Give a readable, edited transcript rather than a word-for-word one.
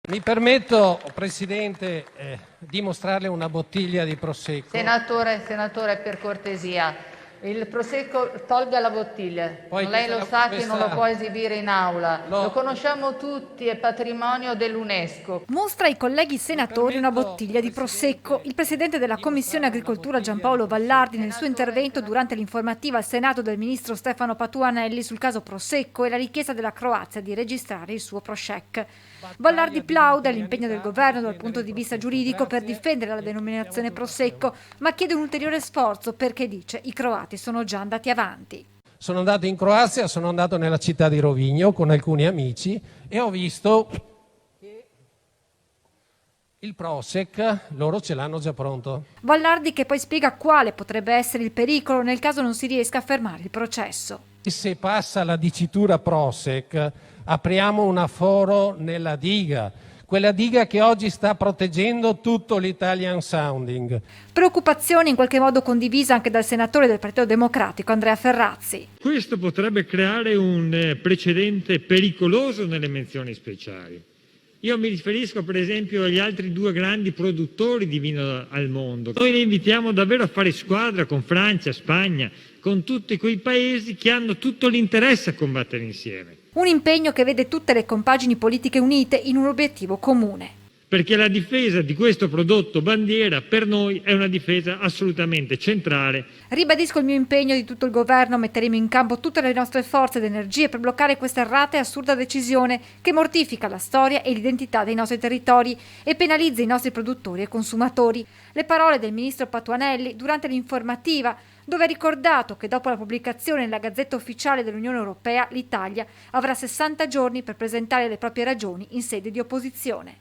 Mi permetto, Presidente, di mostrarle una bottiglia di Prosecco. Senatore, per cortesia, il Prosecco tolga la bottiglia. Poi Lei lo sa che non lo può esibire in aula. No. Lo conosciamo tutti, è patrimonio dell'UNESCO. Mostra ai colleghi senatori una bottiglia di Prosecco. Il presidente della Commissione Agricoltura Giampaolo Vallardi nel suo intervento durante l'informativa al Senato del ministro Stefano Patuanelli sul caso Prosecco e la richiesta della Croazia di registrare il suo Prosecco. Vallardi plaude all'impegno del governo dal punto di vista giuridico per difendere la denominazione Prosecco, ma chiede un ulteriore sforzo perché dice i croati sono già andati avanti. Sono andato in Croazia, sono andato nella città di Rovigno con alcuni amici e ho visto che il Prosek loro ce l'hanno già pronto. Vallardi che poi spiega quale potrebbe essere il pericolo nel caso non si riesca a fermare il processo. Se passa la dicitura Prosek, apriamo un foro nella diga, quella diga che oggi sta proteggendo tutto l'Italian sounding. Preoccupazione in qualche modo condivisa anche dal senatore del Partito Democratico Andrea Ferrazzi. Questo potrebbe creare un precedente pericoloso nelle menzioni speciali. Io mi riferisco per esempio agli altri due grandi produttori di vino al mondo. Noi li invitiamo davvero a fare squadra con Francia, Spagna, con tutti quei paesi che hanno tutto l'interesse a combattere insieme. Un impegno che vede tutte le compagini politiche unite in un obiettivo comune. Perché la difesa di questo prodotto bandiera per noi è una difesa assolutamente centrale. Ribadisco il mio impegno di tutto il governo, metteremo in campo tutte le nostre forze ed energie per bloccare questa errata e assurda decisione che mortifica la storia e l'identità dei nostri territori e penalizza i nostri produttori e consumatori. Le parole del ministro Patuanelli durante l'informativa, dove ha ricordato che dopo la pubblicazione nella Gazzetta Ufficiale dell'Unione Europea l'Italia avrà 60 giorni per presentare le proprie ragioni in sede di opposizione.